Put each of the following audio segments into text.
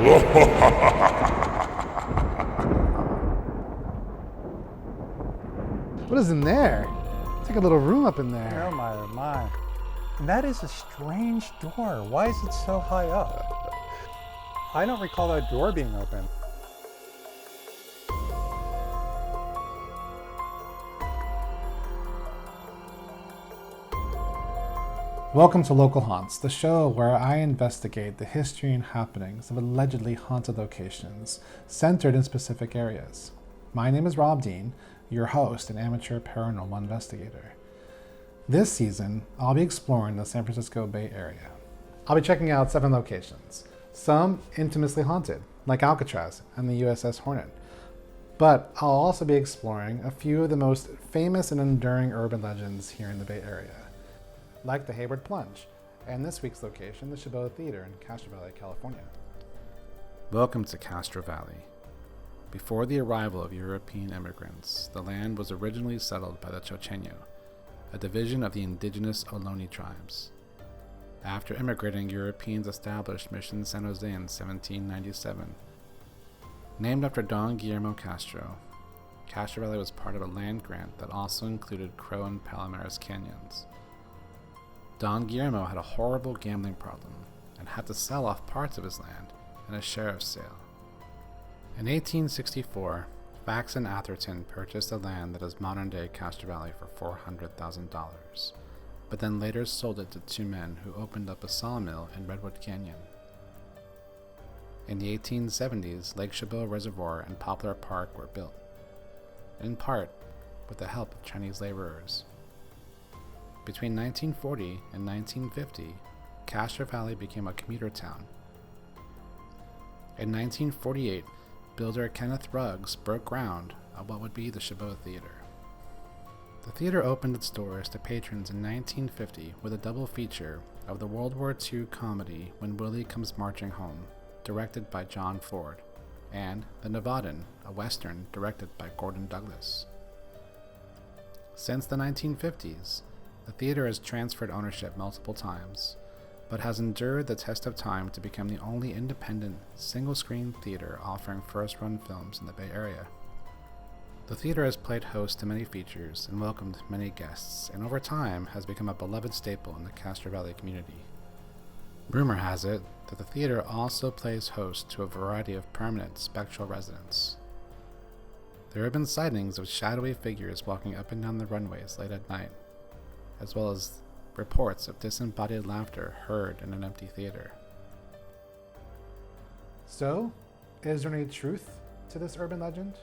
What is in there? It's like a little room up in there. Oh my, oh my. And that is a strange door. Why is it so high up? I don't recall that door being open. Welcome to Local Haunts, the show where I investigate the history and happenings of allegedly haunted locations centered in specific areas. My name is Rob Deene, your host and amateur paranormal investigator. This season, I'll be exploring the San Francisco Bay Area. I'll be checking out 7 locations, some infamously haunted, like Alcatraz and the USS Hornet. But I'll also be exploring a few of the most famous and enduring urban legends here in the Bay Area, like the Hayward Plunge, and this week's location, the Chabot Theater in Castro Valley, California. Welcome to Castro Valley. Before the arrival of European immigrants, the land was originally settled by the Chocheño, a division of the indigenous Ohlone tribes. After immigrating, Europeans established Mission San Jose in 1797. Named after Don Guillermo Castro, Castro Valley was part of a land grant that also included Crow and Palomares canyons. Don Guillermo had a horrible gambling problem and had to sell off parts of his land in a sheriff's sale. In 1864, Fax and Atherton purchased the land that is modern-day Castro Valley for $400,000, but then later sold it to 2 men who opened up a sawmill in Redwood Canyon. In the 1870s, Lake Chabot Reservoir and Poplar Park were built, in part with the help of Chinese laborers. Between 1940 and 1950, Castro Valley became a commuter town. In 1948, builder Kenneth Ruggs broke ground on what would be the Chabot Theater. The theater opened its doors to patrons in 1950 with a double feature of the World War II comedy When Willie Comes Marching Home, directed by John Ford, and The Nevadan, a western directed by Gordon Douglas. Since the 1950s, the theater has transferred ownership multiple times, but has endured the test of time to become the only independent, single-screen theater offering first-run films in the Bay Area. The theater has played host to many features and welcomed many guests, and over time has become a beloved staple in the Castro Valley community. Rumor has it that the theater also plays host to a variety of permanent spectral residents. There have been sightings of shadowy figures walking up and down the runways late at night, as well as reports of disembodied laughter heard in an empty theater. So, is there any truth to this urban legend?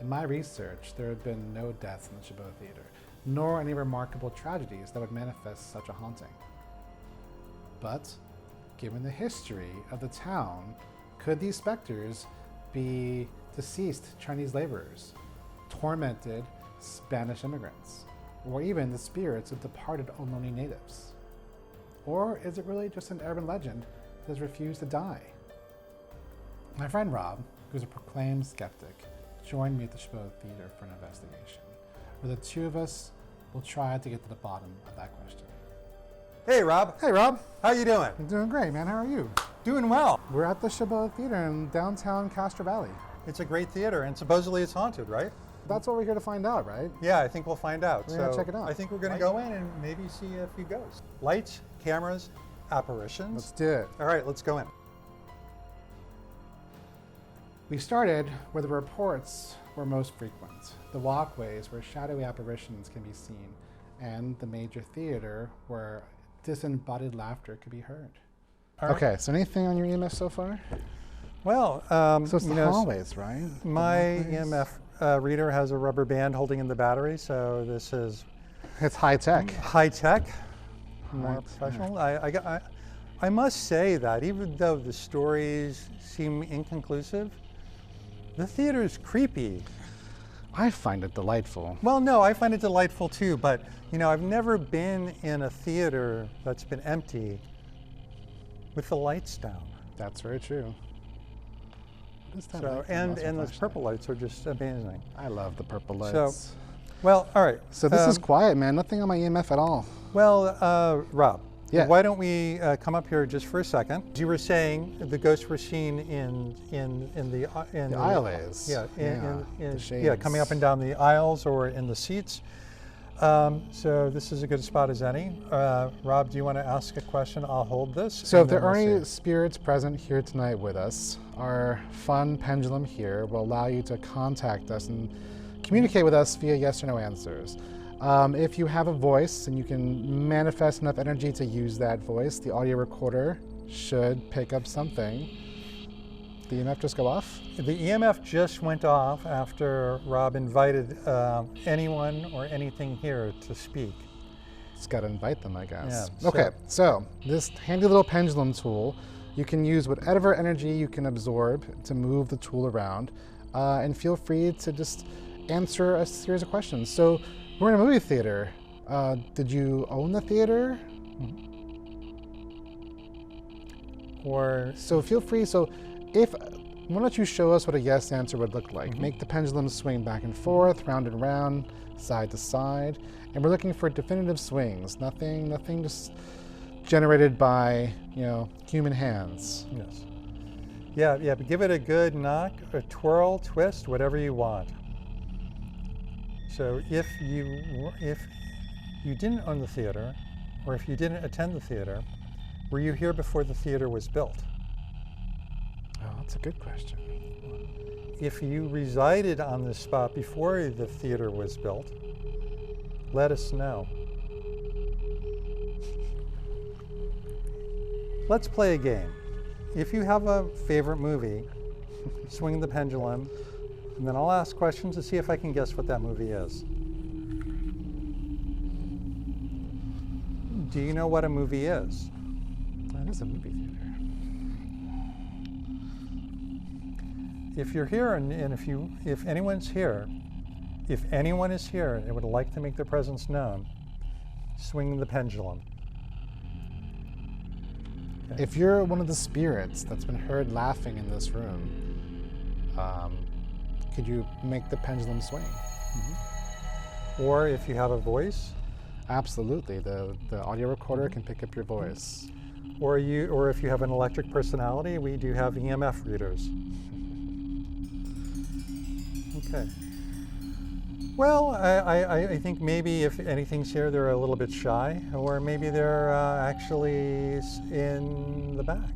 In my research, there have been no deaths in the Chabot Theater, nor any remarkable tragedies that would manifest such a haunting. But, given the history of the town, could these specters be deceased Chinese laborers, tormented Spanish immigrants, or even the spirits of departed Ohlone natives? Or is it really just an urban legend that has refused to die? My friend Rob, who's a proclaimed skeptic, joined me at the Chabot Theater for an investigation, where the 2 of us will try to get to the bottom of that question. Hey, Rob. Hey, Rob. How you doing? I'm doing great, man. How are you? Doing well. We're at the Chabot Theater in downtown Castro Valley. It's a great theater, and supposedly it's haunted, right? That's what we're here to find out, right? Yeah, I think we'll find out. We're gonna check it out. I think we're going to go in and maybe see a few ghosts. Lights, cameras, apparitions. Let's do it. All right, let's go in. We started where the reports were most frequent, the walkways where shadowy apparitions can be seen, and the major theater where disembodied laughter could be heard. All right. Okay, so anything on your EMF so far? Well, So it's the hallways, right? My The hallways. EMF reader has a rubber band holding in the battery, so this is It's high tech. high tech, more High-tech. professional. I must say that even though the stories seem inconclusive, the theater is creepy. I find it delightful. Well, no, I find it delightful too, but I've never been in a theater that's been empty with the lights down. That's very true. What is that So, light from and Lost those Flashlight? purple lights are just amazing. I love the purple So- lights. Well, all right. So this is quiet, man. Nothing on my EMF at all. Well, Rob, Yeah. Why don't we come up here just for a second? You were saying the ghosts were seen in the aisleways. Yeah, The coming up and down the aisles or in the seats. So this is a good spot as any. Rob, do you want to ask a question? I'll hold this. So if there are any spirits present here tonight with us, our fun pendulum here will allow you to contact us and communicate with us via yes or no answers. If you have a voice and you can manifest enough energy to use that voice, the audio recorder should pick up something. The EMF just go off? The EMF just went off after Rob invited anyone or anything here to speak. Just got to invite them, I guess. Yeah, okay, so this handy little pendulum tool, you can use whatever energy you can absorb to move the tool around, and feel free to just answer a series of questions. So we're in a movie theater. Did you own the theater? Or so feel free. So if why don't you show us what a yes answer would look like? Make the pendulum swing back and forth, round and round, side to side, and we're looking for definitive swings. Nothing just generated by human hands. Yes. Yeah. But give it a good knock, a twirl, twist, whatever you want. So if you didn't own the theater, or if you didn't attend the theater, were you here before the theater was built? Oh, that's a good question. If you resided on this spot before the theater was built, let us know. Let's play a game. If you have a favorite movie, swing the pendulum, and then I'll ask questions to see if I can guess what that movie is. Do you know what a movie is? That is a movie theater. If you're here and if anyone is here and would like to make their presence known, swing the pendulum. Okay. If you're one of the spirits that's been heard laughing in this room, could you make the pendulum swing? Or if you have a voice. Absolutely, the audio recorder can pick up your voice. Or if you have an electric personality, we do have EMF readers. Okay. Well, I think maybe if anything's here, they're a little bit shy, or maybe they're actually in the back.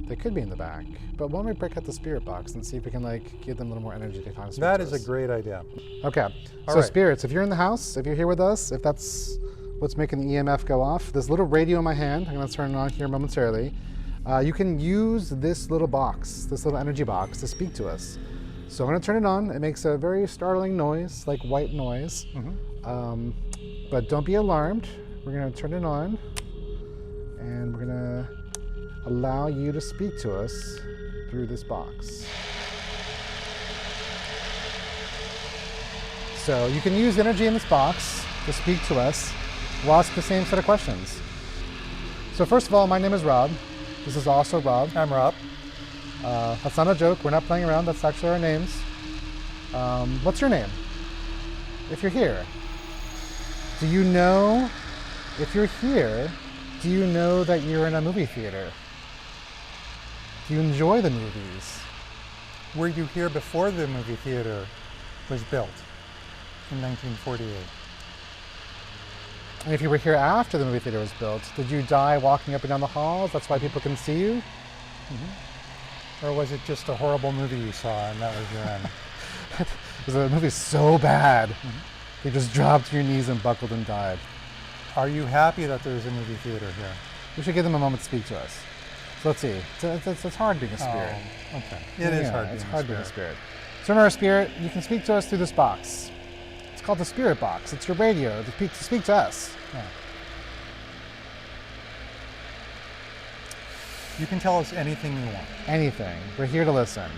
They could be in the back, but why don't we break out the spirit box and see if we can give them a little more energy to kind of speak That to is us. a great idea. Okay, so right. Spirits, if you're in the house, if you're here with us, if that's what's making the EMF go off, this little radio in my hand, I'm going to turn it on here momentarily. You can use this little box, this little energy box, to speak to us. So I'm going to turn it on. It makes a very startling noise, like white noise. But don't be alarmed. We're going to turn it on, and we're going to allow you to speak to us through this box. So you can use energy in this box to speak to us. We'll ask the same set of questions. So first of all, my name is Rob. This is also Rob. I'm Rob. That's not a joke. We're not playing around. That's actually our names. What's your name? If you're here. Do you know, if you're here, do you know that you're in a movie theater? Do you enjoy the movies? Were you here before the movie theater was built in 1948? And if you were here after the movie theater was built, did you die walking up and down the halls? That's why people can see you? Or was it just a horrible movie you saw and that was your end? The movie's so bad. You just dropped to your knees and buckled and died. Are you happy that there's a movie theater here? We should give them a moment to speak to us. So let's see. It's hard being a spirit. Oh, okay. It is hard being a spirit. So remember, spirit, you can speak to us through this box. It's called the spirit box. It's your radio to speak to us. Yeah. You can tell us anything you want. Anything. We're here to listen.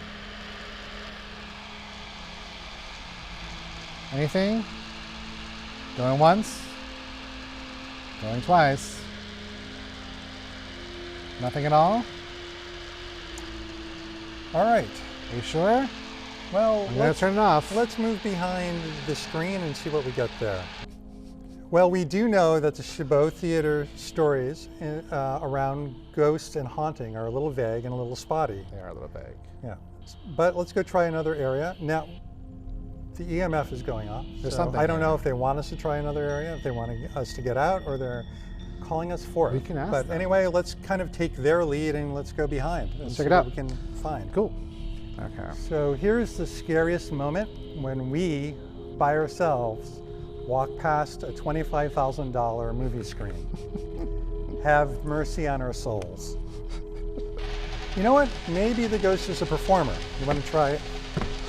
Anything? Going once? Going twice? Nothing at all? All right. Are you sure? Well, I'm going to turn it off. Let's move behind the screen and see what we got there. Well, we do know that the Chabot Theater stories around ghosts and haunting are a little vague and a little spotty. They are a little vague. Yeah, but let's go try another area. Now, the EMF is going off. There's so something I don't there. know if they want us to try another area, if they want us to get out, or they're calling us forth. We can ask But them. anyway, let's kind of take their lead and let's go behind and Let's see check it what out. we can find. Cool. Okay. So here's the scariest moment when we, by ourselves, walk past a $25,000 movie screen. Have mercy on our souls. You know what? Maybe the ghost is a performer. You want to try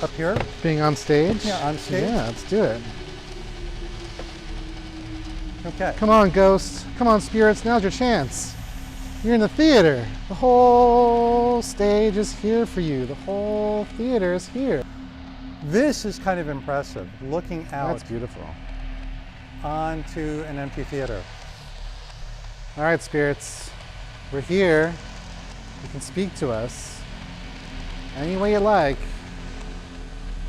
up here? Being on stage? Yeah, on stage. Yeah, let's do it. Okay. Come on, ghost. Come on, spirits. Now's your chance. You're in the theater. The whole stage is here for you. The whole theater is here. This is kind of impressive, looking out That's beautiful. onto an empty theater. All right, spirits. We're here. You can speak to us any way you like.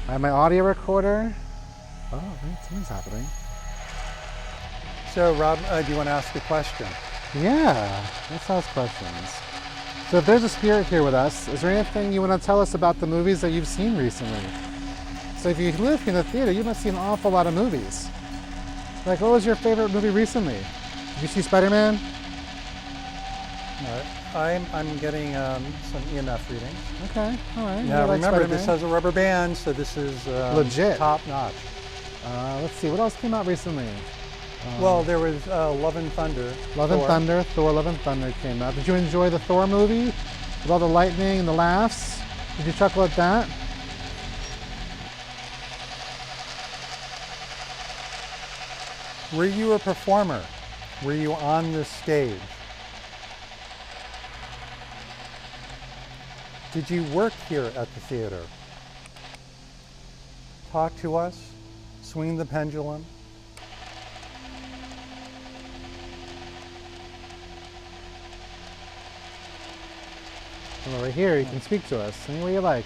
I have my audio recorder. Oh, wait, something's happening. So, Rob, do you want to ask a question? Yeah, let's ask questions. So if there's a spirit here with us, is there anything you want to tell us about the movies that you've seen recently? So if you live here in the theater, you must see an awful lot of movies. Like, what was your favorite movie recently? Did you see Spider-Man? I'm getting some EMF readings. Okay, all right. Now, You like remember, Spider-Man? this has a rubber band, so this is Legit. top notch. Let's see, what else came out recently? Well, there was Love and Thunder. Love and Thor. Thunder, Thor Love and Thunder came out. Did you enjoy the Thor movie? With all the lightning and the laughs? Did you chuckle at that? Were you a performer? Were you on the stage? Did you work here at the theater? Talk to us, swing the pendulum. Well, we're here, you can speak to us any way you like.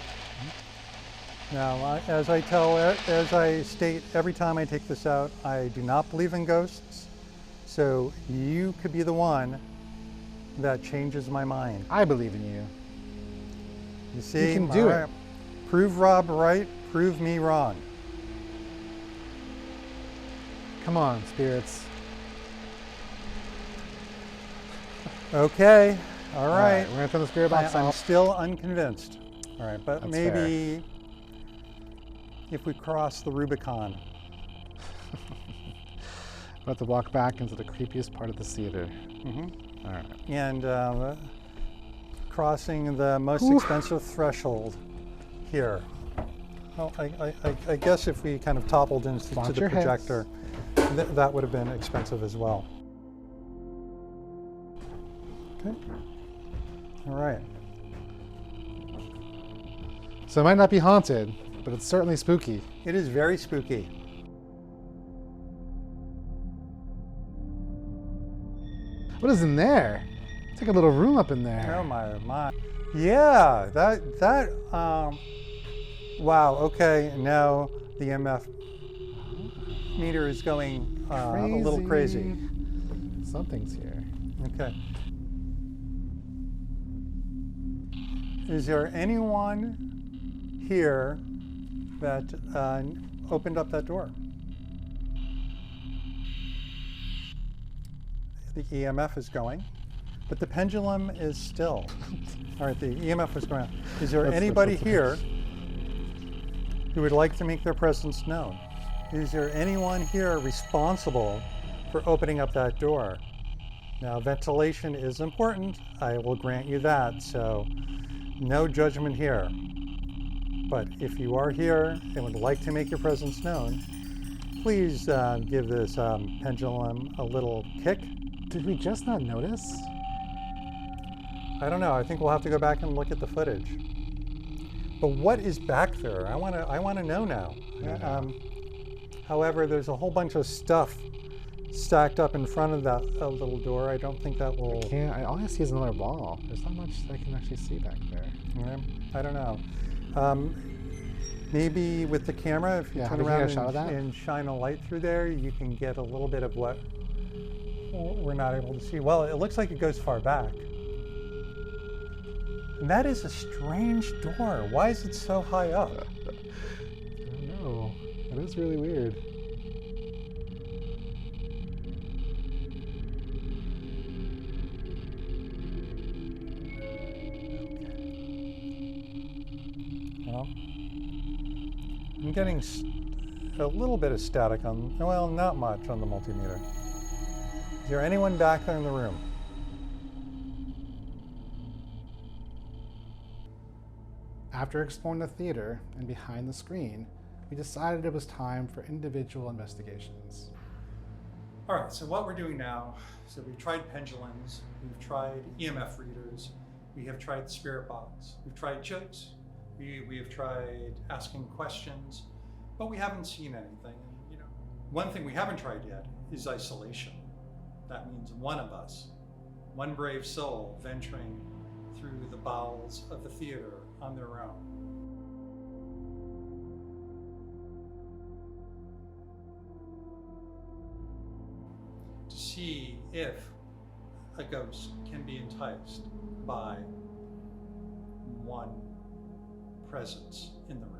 Now, as I state every time I take this out, I do not believe in ghosts, so you could be the one that changes my mind. I believe in you. You see, You can do all it. Prove Rob right, prove me wrong. Come on, spirits. Okay, all All right. we're gonna turn the spirit box I'm off. still unconvinced. All right, but That's maybe if we cross the Rubicon. We're about to walk back into the creepiest part of the theater. Mhm. All right. And crossing the most Whew. expensive threshold here. Well, I guess if we kind of toppled into Watch the your heads. projector, that would have been expensive as well. Okay. All right. So it might not be haunted, but it's certainly spooky. It is very spooky. What is in there? It's like a little room up in there. Oh my. Yeah, wow, okay, now the MF meter is going a little crazy. Something's here. Okay. Is there anyone here that opened up that door? The EMF is going, but the pendulum is still. All right, the EMF is going on. Is there anybody here who would like to make their presence known? Is there anyone here responsible for opening up that door? Now, ventilation is important. I will grant you that, so no judgment here. But if you are here and would like to make your presence known, please give this pendulum a little kick. Did we just not notice? I don't know. I think we'll have to go back and look at the footage. But what is back there? I want to know now. However, there's a whole bunch of stuff stacked up in front of that little door. I don't think that will. All I see is another wall. There's not much I can actually see back there. I don't know. Maybe with the camera, if you Yeah, turn have you around got a shot of that? and shine a light through there, you can get a little bit of what we're not able to see. Well, it looks like it goes far back. And that is a strange door. Why is it so high up? I don't know. That is really weird. Well, I'm getting a little bit of static on, well, not much on the multimeter. Is there anyone back there in the room? After exploring the theater and behind the screen, we decided it was time for individual investigations. All right, so what we're doing now, so we've tried pendulums, we've tried EMF readers, we have tried the spirit box, we've tried jokes, we have tried asking questions, but we haven't seen anything. And, one thing we haven't tried yet is isolation. That means one of us, one brave soul venturing through the bowels of the theater on their own. To see if a ghost can be enticed by one presence in the room.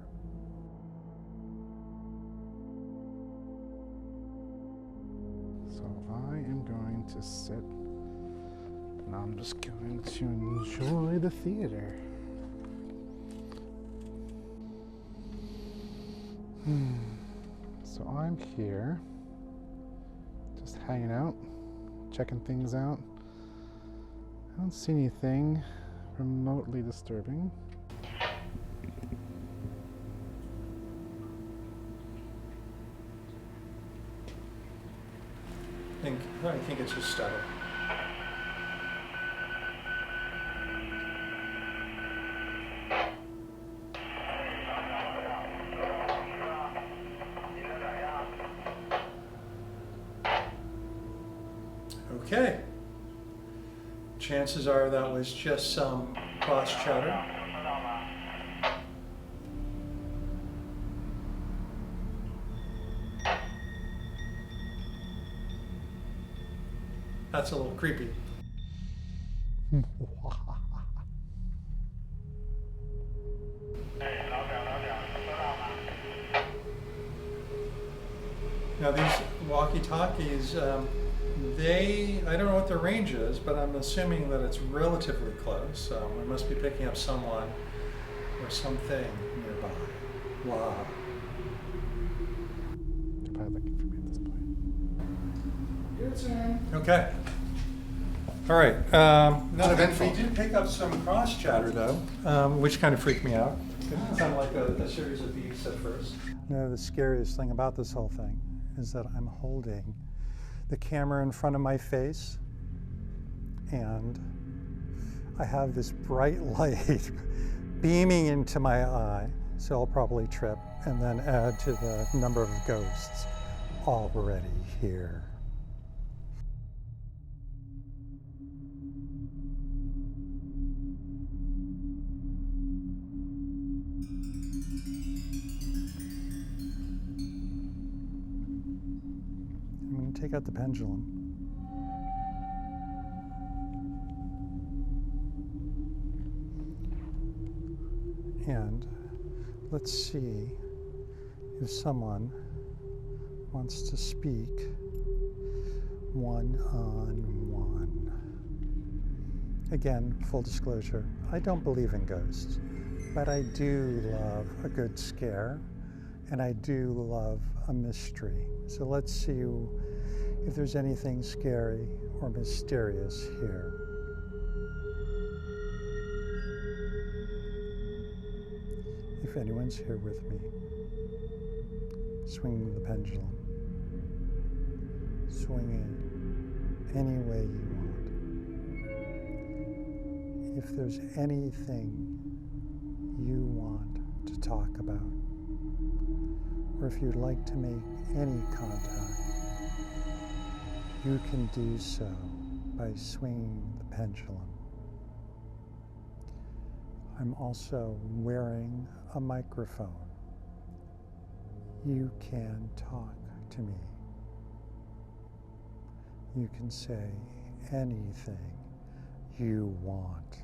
So I am going to sit and I'm just going to enjoy the theater. So I'm here, just hanging out, checking things out. I don't see anything remotely disturbing. I think it's just static. Okay. Chances are that was just some cross chatter. That's a little creepy. Now these walkie-talkies, I don't know what their range is, but I'm assuming that it's relatively close, so we must be picking up someone or something nearby. Wow. They're probably looking for me at this point. Your turn. Okay. All right. Not eventful. We did pick up some cross chatter though, which kind of freaked me out. It sounded like a series of beeps at first. The scariest thing about this whole thing is that I'm holding the camera in front of my face and I have this bright light beaming into my eye, so I'll probably trip and then add to the number of ghosts already here. I'm going to take out the pendulum. And let's see if someone wants to speak one-on-one. Again, full disclosure, I don't believe in ghosts, but I do love a good scare, and I do love a mystery. So let's see if there's anything scary or mysterious here. If anyone's here with me, swing the pendulum. Swing it any way you want. If there's anything you want to talk about, or if you'd like to make any contact, you can do so by swinging the pendulum. I'm also wearing a microphone You can talk to me. You can say anything you want.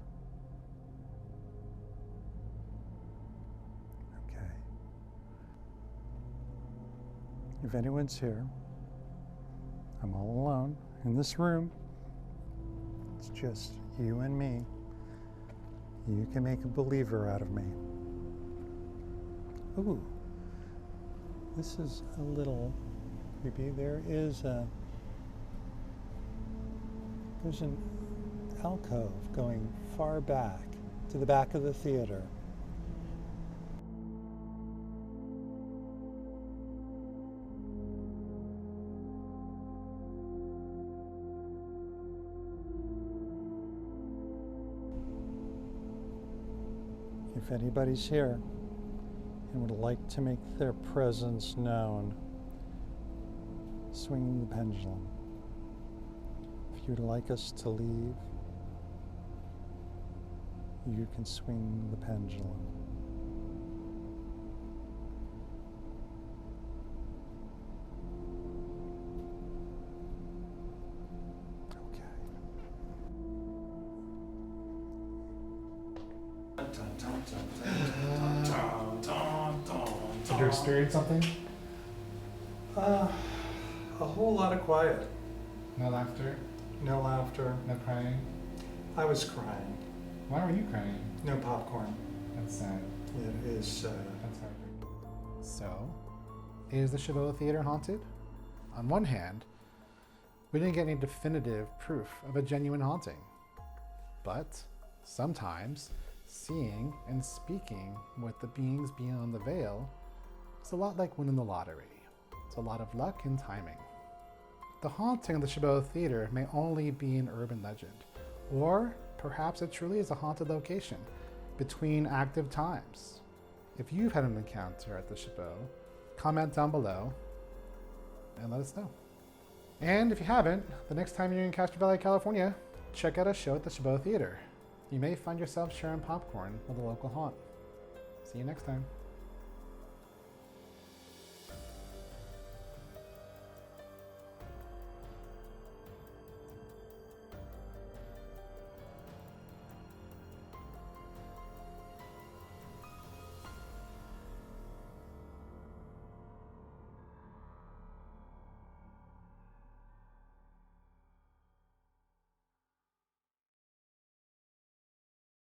Okay. If anyone's here, I'm all alone in this room. It's just you and me. You can make a believer out of me. Ooh, this is a little creepy. There's an alcove going far back to the back of the theater. If anybody's here and would like to make their presence known, swing the pendulum. If you'd like us to leave, you can swing the pendulum. Did you experience something? A whole lot of quiet. No laughter? No laughter. No crying? I was crying. Why were you crying? No popcorn. That's sad. It is sad. That's heartbreaking. So, is the Chabot Theater haunted? On one hand, we didn't get any definitive proof of a genuine haunting. But sometimes, seeing and speaking with the beings beyond the veil is a lot like winning the lottery. It's a lot of luck and timing. The haunting of the Chabot Theater may only be an urban legend, or perhaps it truly is a haunted location between active times. If you've had an encounter at the Chabot, comment down below and let us know. And if you haven't, the next time you're in Castro Valley, California, check out a show at the Chabot Theater. You may find yourself sharing popcorn with a local haunt. See you next time.